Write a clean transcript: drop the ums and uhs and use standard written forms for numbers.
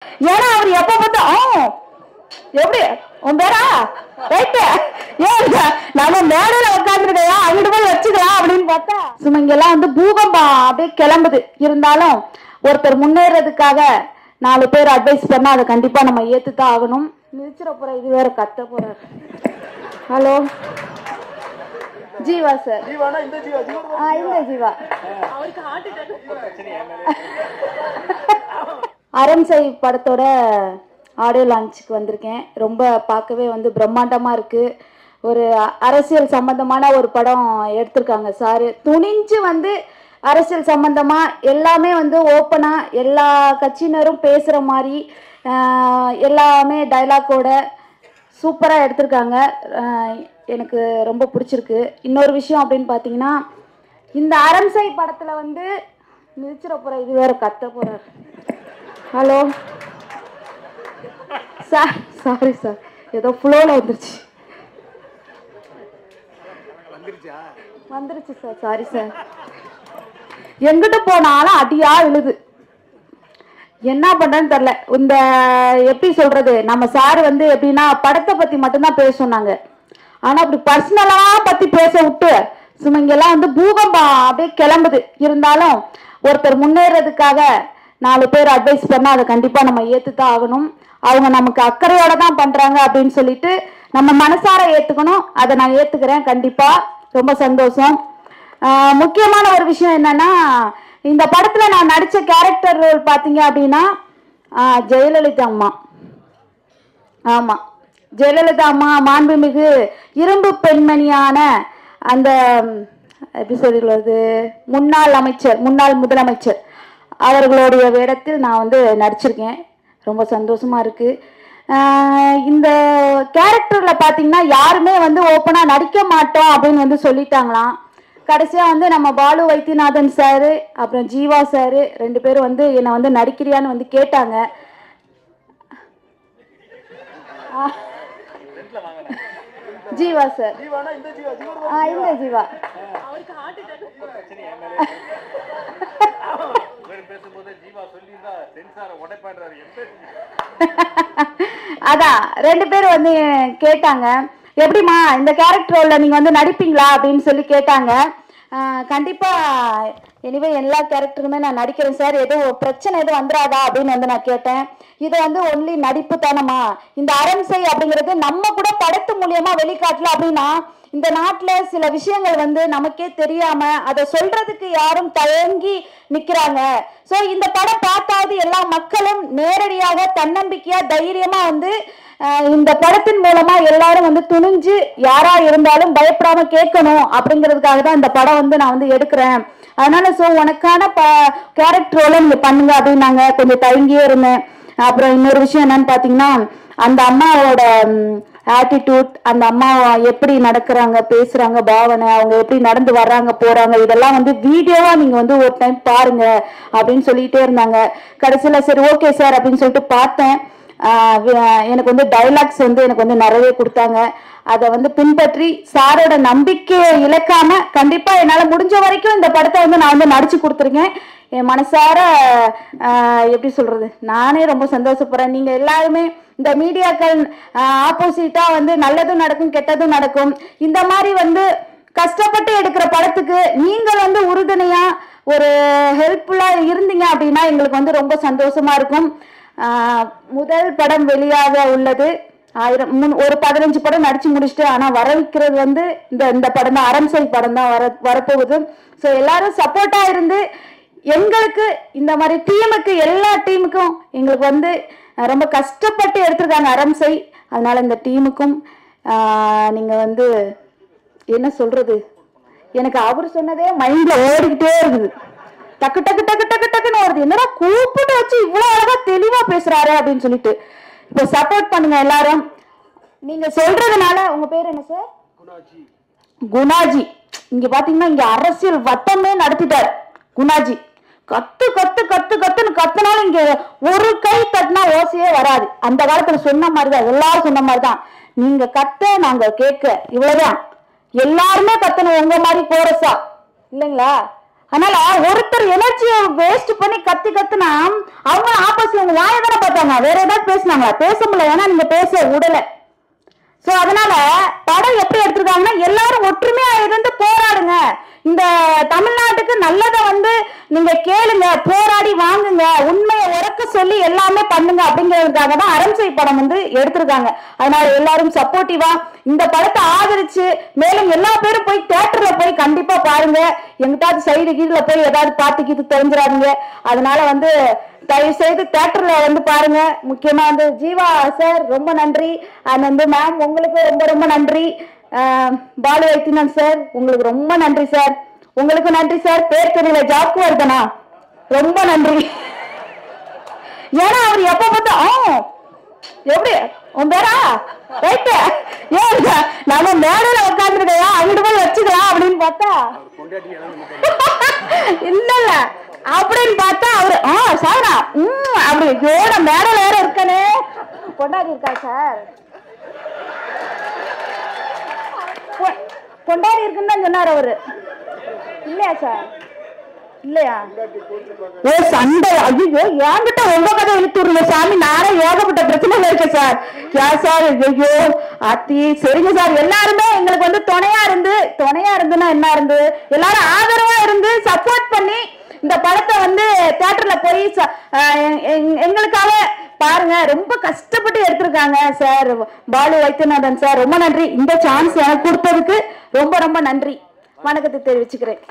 ஏன்னா அவர் எப்ப பார்த்தா எப்படி உன் பேரா ரைட்டு ஏன் நம்ம மேடையில உட்காந்துருக்கையா அங்கிட்டு போய் வச்சுக்கலாம் அப்படின்னு பார்த்தா சும்மா இங்கெல்லாம் வந்து பூகம்பம் அப்படியே கிளம்புது. இருந்தாலும் ஒருத்தர் முன்னேறதுக்காக 4 பேர் அட்வைஸ் பண்ணா அதை கண்டிப்பா நம்ம ஏத்துதான் ஆகணும். நிறுத்திட போற இது வேற கத்த போறாரு. Hello Jeeva sir. இந்த ஜீவா அரண்சை படத்தோட ஆடியோ லான்ச்சுக்கு வந்திருக்கேன். ரொம்ப பார்க்கவே வந்து பிரம்மாண்டமா இருக்கு. ஒரு அரசியல் சம்பந்தமான ஒரு படம் எடுத்திருக்காங்க சார். துணிஞ்சு வந்து அரசியல் சம்பந்தமா எல்லாமே வந்து ஓப்பனா எல்லா கட்சியினரும் பேசுற மாதிரி எல்லாமே டைலாக்கோட சூப்பரா எடுத்திருக்காங்க. எனக்கு ரொம்ப பிடிச்சிருக்கு. இன்னொரு விஷயம் அப்படின்னு பார்த்தீங்கன்னா, இந்த அரண்சை படத்துல வந்து நிறுத்திட போற இது வேற கத்த போறாரு. ஹலோ சார், சாரி சார், ஏதோ ஃப்ளோல வந்துருச்சு சார், சாரி சார். எங்கிட்ட போனாலும் அடியா விழுது, என்ன பண்றேன்னு தெரியல. இந்த எப்படி சொல்றது, நம்ம சார் வந்து எப்படின்னா படத்தை பத்தி மட்டும்தான் பேச சொன்னாங்க. ஆனா அப்படி பர்சனலா பத்தி பேச விட்டு சும்மா இங்கெல்லாம் வந்து பூகம்பம் அப்படியே கிளம்புது. இருந்தாலும் ஒருத்தர் முன்னேறதுக்காக 4 பேர் அட்வைஸ் பண்ணா அதை கண்டிப்பா நம்ம ஏத்துதான் ஆகணும். அவங்க நமக்கு அக்கறையோட தான் பண்றாங்க அப்படின்னு சொல்லிட்டு நம்ம மனசார ஏத்துக்கணும். அதை நான் ஏத்துக்கிறேன் கண்டிப்பா. ரொம்ப சந்தோஷம். முக்கியமான ஒரு விஷயம் என்னன்னா, இந்த படத்துல நான் நடிச்ச கேரக்டர் ரோல் பாத்தீங்க அப்படின்னா ஜெயலலிதா அம்மா. ஆமா, ஜெயலலிதா அம்மா மாண்புமிகு இரும்பு பெண்மணியான அந்த எப்படி சொல்றது முன்னாள் முதலமைச்சர் அவர்களுடைய வேடத்தில் நான் வந்து நடிச்சிருக்கேன். ரொம்ப சந்தோஷமா இருக்கு. இந்த கேரக்டர்ல பாத்தீங்கன்னா யாருமே வந்து ஓப்பனா நடிக்க மாட்டோம் அப்படின்னு வந்து சொல்லிட்டாங்களாம். கடைசியா வந்து நம்ம பாலு வைத்தியநாதன் சாரு அப்புறம் ஜீவா சாரு 2 பேரும் வந்து என்னை வந்து நடிக்கிறியான்னு வந்து கேட்டாங்க. ஜீவா சார், இந்த ஜீவா அதான் 2 பேரும் வந்து கேட்டாங்க, எப்படிமா இந்த கேரக்டர் ரோல்ல நீங்க வந்து நடிப்பீங்களா அப்படின்னு சொல்லி கேட்டாங்க. கண்டிப்பா எனிவே எல்லா கேரக்டருமே நான் நடிக்கிறேன் சார், எதுவும் பிரச்சனை எதுவும் வந்துடாதா அப்படின்னு வந்து நான் கேட்டேன். இது வந்து ஒன்லி நடிப்பு தானமா, இந்த அரண்சை அப்படிங்கிறது நம்ம கூட படத்து மூலியமா வெளிக்காட்டல அப்படின்னா இந்த நாட்டுல சில விஷயங்கள் வந்து நமக்கே தெரியாம அதை சொல்றதுக்கு யாரும் தயங்கி நிக்கிறாங்க. சோ இந்த படம் பார்த்தாவது எல்லா மக்களும் நேரடியாக தன்னம்பிக்கையா தைரியமா வந்து இந்த படத்தின் மூலமா எல்லாரும் வந்து துணிஞ்சு யாரா இருந்தாலும் பயப்படாம கேட்கணும் அப்படிங்கிறதுக்காக தான் இந்த படம் வந்து நான் வந்து எடுக்கிறேன். அதனால சோ உனக்கான கேரக்டர் ரோல நீங்க பண்ணுங்க அப்படின்னு நாங்க கொஞ்சம் தயங்கியே இருந்தேன். அப்புறம் இன்னொரு விஷயம் என்னன்னு பாத்தீங்கன்னா, அந்த அம்மாவோட ஆட்டிடியூட், அந்த அம்மா எப்படி நடக்கிறாங்க பேசுறாங்க பாவனை, அவங்க எப்படி நடந்து வர்றாங்க போறாங்க, இதெல்லாம் வந்து வீடியோவா நீங்க வந்து ஒரு டைம் பாருங்க அப்படின்னு சொல்லிட்டே இருந்தாங்க. கடைசியில சரி ஓகே சார் அப்படின்னு சொல்லிட்டு பார்த்தேன். எனக்கு வந்து டைலாக்ஸ் வந்து எனக்கு வந்து நிறைய கொடுத்தாங்க. அதை வந்து பின்பற்றி சாரோட நம்பிக்கையை இழக்காம கண்டிப்பா என்னால முடிஞ்ச வரைக்கும் இந்த படத்தை வந்து நான் வந்து நடிச்சு கொடுத்துருக்கேன். என் மனசார எப்படி சொல்றது, நானே ரொம்ப சந்தோஷப்படுறேன். நீங்க எல்லாருமே இந்த மீடியாக்கள் ஆப்போசிட்டா வந்து நல்லதும் நடக்கும் கெட்டதும் நடக்கும். இந்த மாதிரி வந்து கஷ்டப்பட்டு எடுக்கிற படத்துக்கு நீங்கள் வந்து உறுதுணையா ஒரு ஹெல்ப்ஃபுல்லா இருந்தீங்க அப்படின்னா எங்களுக்கு வந்து ரொம்ப சந்தோஷமா இருக்கும். முதல் படம் வெளியாக உள்ளது. ஒரு 15 படம் நடிச்சு முடிச்சுட்டு, ஆனா வரவிக்கிறது வந்து இந்த படம் தான், அரண்சை படம் தான் வரப்போகுது. ஸோ எல்லாரும் சப்போர்ட்டா இருந்து எங்களுக்கு இந்த மாதிரி டீமுக்கு எல்லா டீமுக்கும் எங்களுக்கு வந்து ரொம்ப கஷ்டப்பட்டு எடுத்திருக்காங்க அரண்சை. அதனால இந்த டீமுக்கும் நீங்க வந்து என்ன சொல்றது, எனக்கு அவர் சொன்னதே மைண்ட்ல ஓடிக்கிட்டே இருக்குது. டக்கு டக்கு டக்கு டக்கு டக்குன்னு வருது, என்னடா கூப்பிட்டு வச்சு இவ்வளவு அழகா தெளிவா பேசுறாரு அப்படின்னு சொல்லிட்டு. இப்போ சப்போர்ட் பண்ணுங்க எல்லாரும். நீங்க சொல்றதுனால. உங்க பேர் என்ன சார்? குணாஜி. இங்க பாத்தீங்கன்னா இங்க அரசியல் வட்டமே நடத்திட்டார் குணாஜி. கத்து கத்து கத்து கத்துன்னு கத்துனாலும் இங்க ஒரு கை தட்டினா ஓசையே வராது. அந்த காலத்துல சொன்ன மாதிரிதான், எல்லாரும் சொன்ன மாதிரிதான், நீங்க கத்த நாங்க கேட்க, இவ்வளவுதான். எல்லாருமே கத்தணும் உங்க மாதிரி கோரஸா இல்லைங்களா? அதனால ஒருத்தர் எனர்ஜியை வேஸ்ட் பண்ணி கத்துனா அவங்க ஆப்போசிட் உங்க வாயை தானே பார்த்தாங்க, வேற ஏதாவது பேசினாங்களா? பேச முடியல, ஏன்னா நீங்க பேச விடல. சோ அதனால படம் எப்படி எடுத்திருக்காங்கன்னா எல்லாரும் ஒற்றுமையா இருந்து போராடுங்க, இந்த தமிழ்நாட்டுக்கு நல்லதை வந்து நீங்க கேளுங்க, போராடி வாங்குங்க, உண்மையை உறக்க சொல்லி எல்லாமே பண்ணுங்க அப்படிங்கிறதுக்காக தான் அரண்சை படம் வந்து எடுத்திருக்காங்க. அதனால எல்லாரும் சப்போர்ட்டிவா இந்த படத்தை ஆதரிச்சு மேலும் எல்லா பேரும் போய் தியேட்டர்ல போய் கண்டிப்பா பாருங்க. எங்கிட்டாவது சைடு கீழ போய் ஏதாவது பார்த்துக்கிட்டு தெரிஞ்சிடாதீங்க. அதனால வந்து தயவு செய்து தியேட்டர்ல வந்து பாருங்க. முக்கியமா வந்து ஜீவா சார் ரொம்ப நன்றி, அண்ட் வந்து மேம் உங்களுக்கு ரொம்ப ரொம்ப நன்றி, பாலு வைத்தியநாதன் சார் உங்களுக்கு ரொம்ப நன்றி சார், உங்களுக்கு நன்றி சார். பேர் தெரியல ஜாக்கு வருதனா, ரொம்ப நன்றி. ஏன்னா அவர் எப்ப பார்த்தா எப்படி உன் பேரா ரைட்டு ஏன் நம்ம மேடையில உட்காந்துருக்கையா அங்கிட்டு போய் வச்சுக்கலாம் அப்படின்னு பார்த்தா இல்ல இல்ல அப்படின்னு பார்த்தா அவரு சாரா அப்படி ஜோட மேடையில வேற இருக்கானே கொண்டாடி இருக்கா சார், கொண்டாடி இருக்குன்னு தான் சொன்னார் அவரு இல்லையா சார்? இல்லையா? ஓ சண்டை, ஐயோ என்கிட்ட உங்க கதை இழுத்துருங்க சாமி, நானே ஏகப்பட்ட பிரச்சனைல இருக்கேன் சார். ஏன் சார்? ஐயோ அத்தி சரிங்க சார், எல்லாருமே எங்களுக்கு வந்து துணையா இருந்துன்னா என்ன இருந்து எல்லாரும் ஆதரவா இருந்து சப்போர்ட் பண்ணி இந்த படத்தை வந்து தியேட்டர்ல போய் எங்களுக்காக பாருங்க. ரொம்ப கஷ்டப்பட்டு எடுத்திருக்காங்க சார். பாலு வைத்தியநாதன் சார் ரொம்ப நன்றி, இந்த சான்ஸ் எனக்கு கொடுத்ததுக்கு ரொம்ப ரொம்ப நன்றி. வணக்கத்தை தெரிவிச்சுக்கிறேன்.